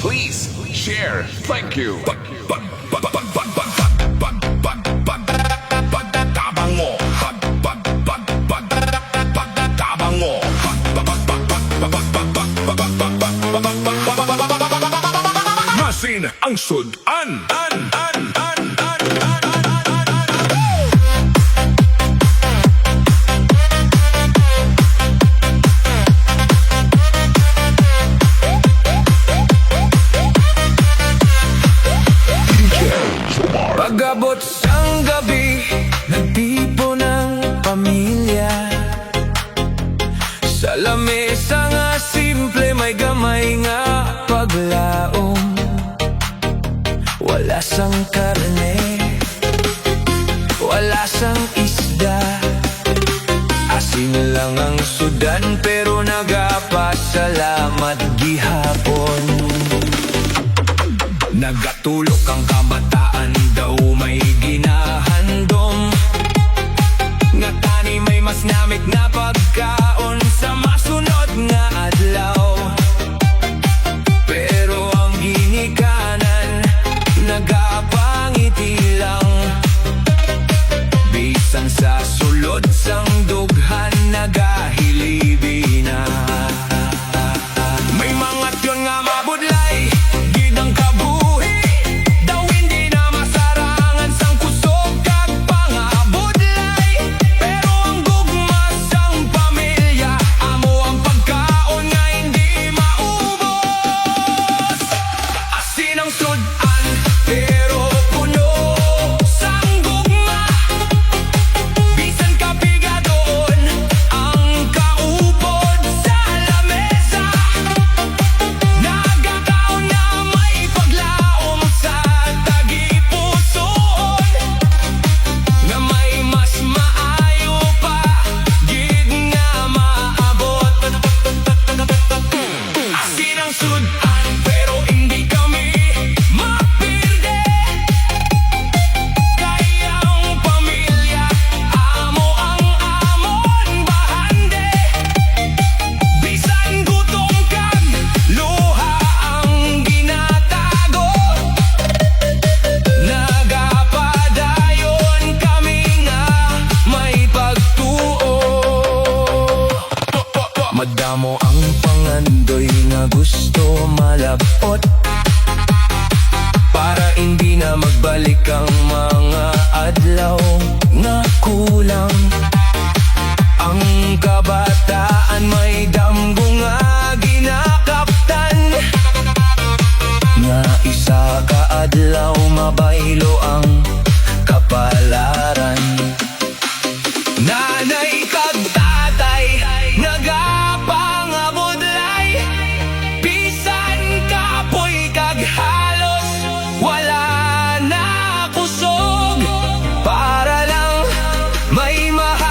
Please share. Thank you. Pagtabang mo. Pagtabang mo. Masin ang sudan. Pag-abot sang gabi, nagtipo ng pamilya. Sa lamesa nga simple, may gamay nga paglaom. Wala sang karne, wala sang isda. Asin lang ang sudan, pero nagapasalamat gihapon. Nagatulok ang kabataan, daw may ginahandom. Nga tani may mas namit na pagkaon sa masunod nga adlaw. Pero ang ginikanan, nagapangiti lang. Bisan sa sulod sang dughan, nagahilibi na. May mga tiyon nga mabudlay, gidang kabuhi. Daw hindi na masarangan sang kusog kag pangabudlay. Pero ang gugma sang pamilya, amo ang pagkaon nga hindi maubos. Asin ang sudan, pero puno sang gugma. Bisan kapiga doon ang kaupod sa lamesa. Nagataon na may paglaom sa tagipusoon, na may mas maayo pa gid nga maabot. Asin ang sudan, pero hindi kami mapirde. Kaya ang pamilya, amo ang amon bahande. Bisan gutom kag luha ang ginatago, nagapadayon kami nga may pagtuo. Madamo ang pangandoy nga gusto malabot, para hindi na magbalik ang mga adlaw nga kulang. Ang kabataan may damgo nga ginakaptan, nga isa ka adlaw mabaylo ang kapalaran. Nanay kag tatay, nagapangabudlay. Bisan kapoy kag halos, wala na kusog. Para lang may mahal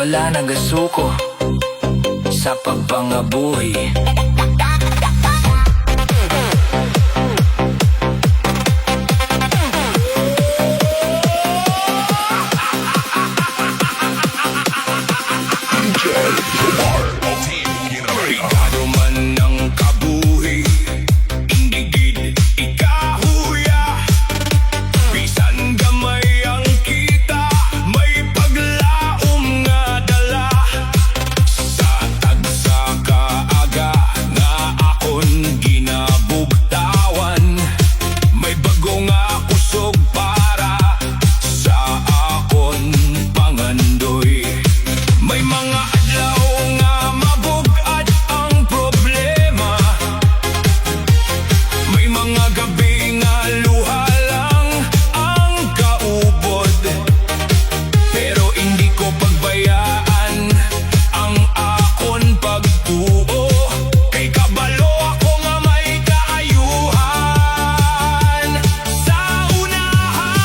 wala nagasuko sa pagpangabuhi. Brigado man ng kabuhi, indigid ikahuya. Bisan gamay ang kita, may paglaom nga dala. Sa tagsa kaaga nga akon ginabugtawan, may bago nga kusog para sa akon pangandoy. May mga adlaw nga mabugad ang problema, may mga gabi nga luha lang ang kaubod. Pero hindi ko pagbayaan ang akon pagtuo, kay kabalo ako nga may kaayuhan sa unahan.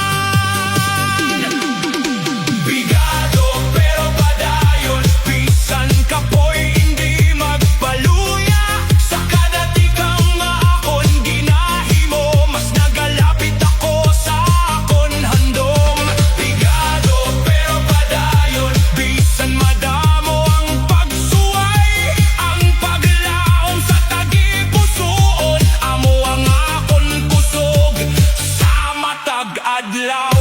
Brigado pero padayon, bisan kapoy hindi magpaluya. Sa kada tikang nga akon ginahimo, mas nagalapit ako sa akon handom. Brigado pero padayon, bisan madamo ang pagsuway, ang paglaom sa tagipusoon, amo ang akon kusog sa matag adlaw.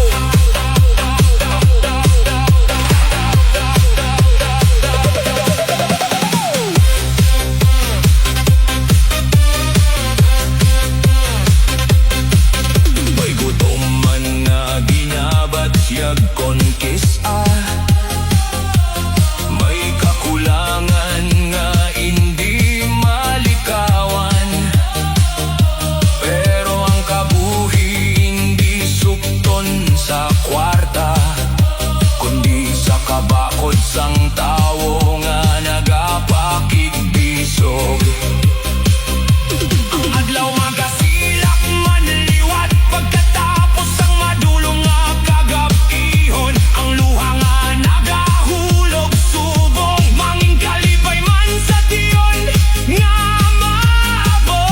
May gutom man nga ginabatyag konkisa, may kakulangan nga hindi malikawan. Pero ang kabuhi hindi sukton sa kwarta, kundi sa kabakod sang tawo nga nagapakigbisog. Ang adlaw magasilak manliwat, pagkatapos ang madulong nga kagabihon, ang luha nga nagahulog subong, manging kalipay man sa tiyon nga maabot.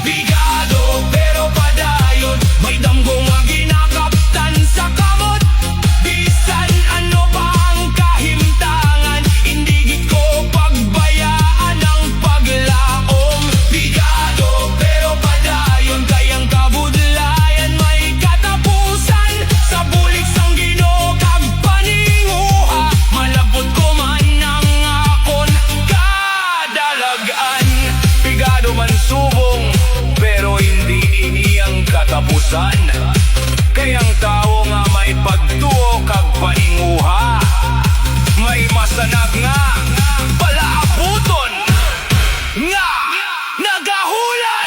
Brigado pero padayon, may damgo nga ginakaptan sa kamot. Bisan ano pa ang kahimtangan, hindi ko pagbayaan ang paglaom. Brigado pero padayon, kayang kabudlayan may katapusan. Sa bulik sang Ginoo kag paninguha, malabot ko man ang akon kadalagan. Brigado man subong, pero hindi ini ang katapusan. Kayang tao nga may pagtuo kag paninguha, may masanag nga palaabuton nga nagahulat.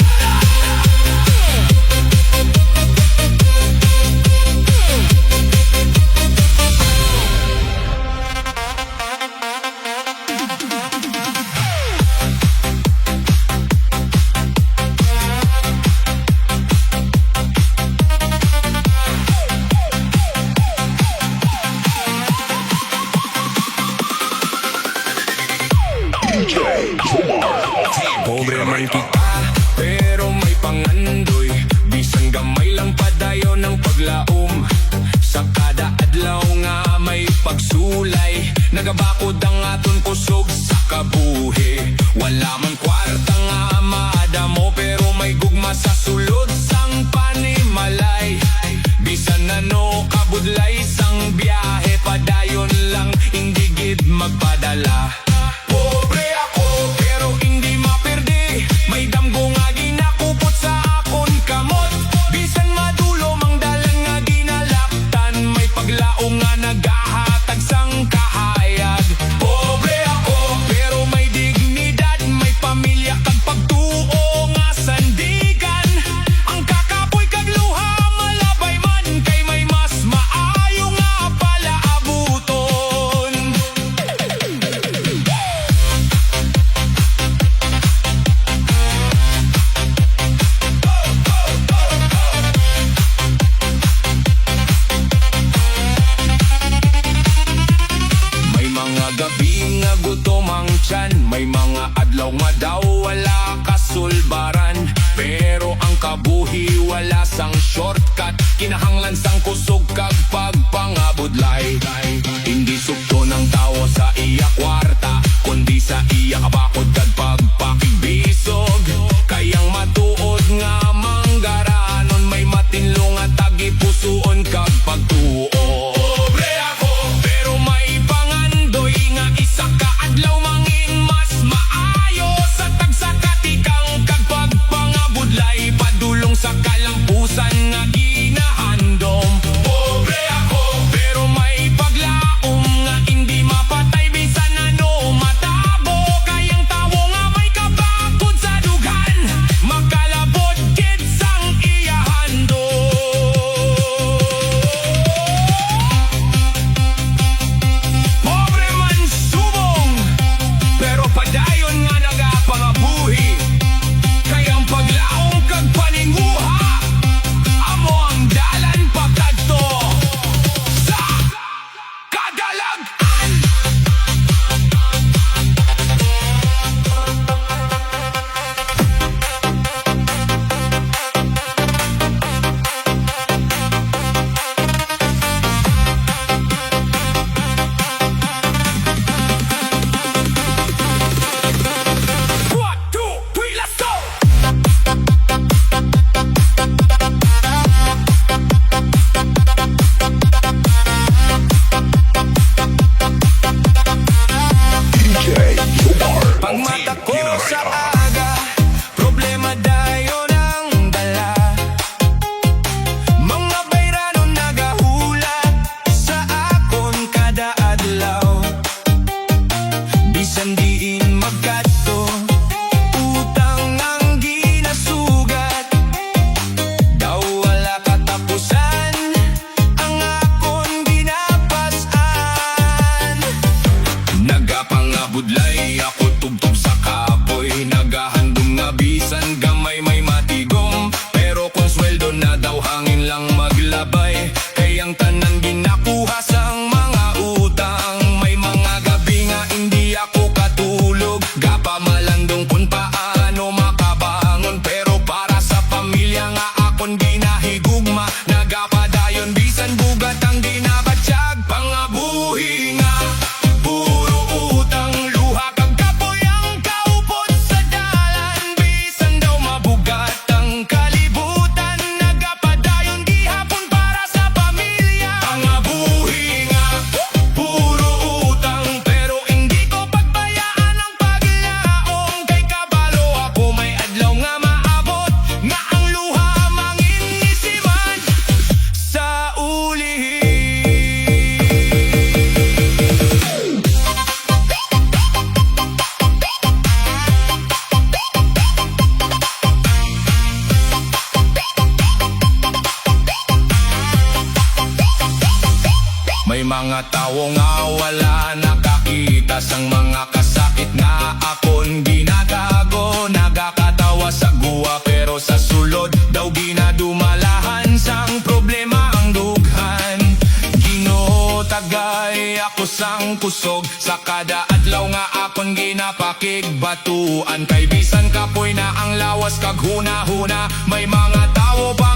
Pobre man kita, pero may pangandoy. Bisan gamay lang padayon ng paglaom. Sa kada adlaw nga may pagsulay, nagabakod ang aton kusog sa kabuhi. Wala man kwarta nga madamo, pero may gugma sa sulod sang panimalay. Bisan ano kabudlay sang biyahe, padayon lang hindi gid magpadala. Pobre ako pero hindi maperde, may damgo nga ginakupot sa akon kamot. Bisan madulo mang dalan nga ginalaktan, may paglaong nga nagahatag sang kahayag. Pobre bugat kinahanglan sang kusog kag pagpangabudlay. Hindi sukto ng tao sa iya kwarta, kundi sa iya kabakod kag pagpakigbisog. Kayang matuod nga manggaranon, may matinlo nga tagipusoon kag pagtuo. Pobre ako, pero may pangandoy nga isa ka adlaw mangin mas maayo sa tagsakatikang kag pagpangabudlay padulong sa kalampusan nga ginahandom. Pobre ako, pero may paglaom nga hindi mapatay bisan ano matabo. Kayang tawo nga may kabakod sa dugan, makalabot kid sang iya handom. Pobre man subong, pero padayon nga nagapangabuhi. Kayang paglaong kag paninguha, amo ang dalan pagkadto sa kadalagan. One, two, three, let's go! Pag mata ko sa aga, problema dayon ang dala. Mga bayrano nagahulat sa akon kada adlaw. Bisan diin magkadto, utang ang ginasugat. Daw wala katapusan ang akon ginapasan. Nagapangabudlay ako tubtub sa kapoy, nagahandom nga bisan gamay may matigom. Pero kung sweldo na daw hangin lang maglabay, kayang tanan ginakuha sang mga utang. May mga gabi nga hindi ako katulog, gapamalandong kung paano makabangon. Pero para sa pamilya nga akon ginahigugma, nagapadayon bisan bugat ang ginabatsyag. Pangabuhi nga puro utang, luha kag kapoy ang kaupot sa dalan. Bisan daw mabugat ang kalibutan, nagapadayon gihapon para sa pamilya. Pangabuhi nga puro utang, pero hindi ko pagbayaan ang paglaong. Kay kabalo ako may adlaw nga maabot, nga ang luha manginisiman sa ulihin. May mga tao nga wala nakakita sang mga kasakit nga akon ginagago. Nagakatawa sa guwa pero sa sulod daw ginadumalahan sang problema ang dughan. Ginoo tagay ako sang kusog sa kada adlaw nga akon ginapakigbatuan. Kay bisan kapoy na ang lawas kag huna-huna, may mga tao ba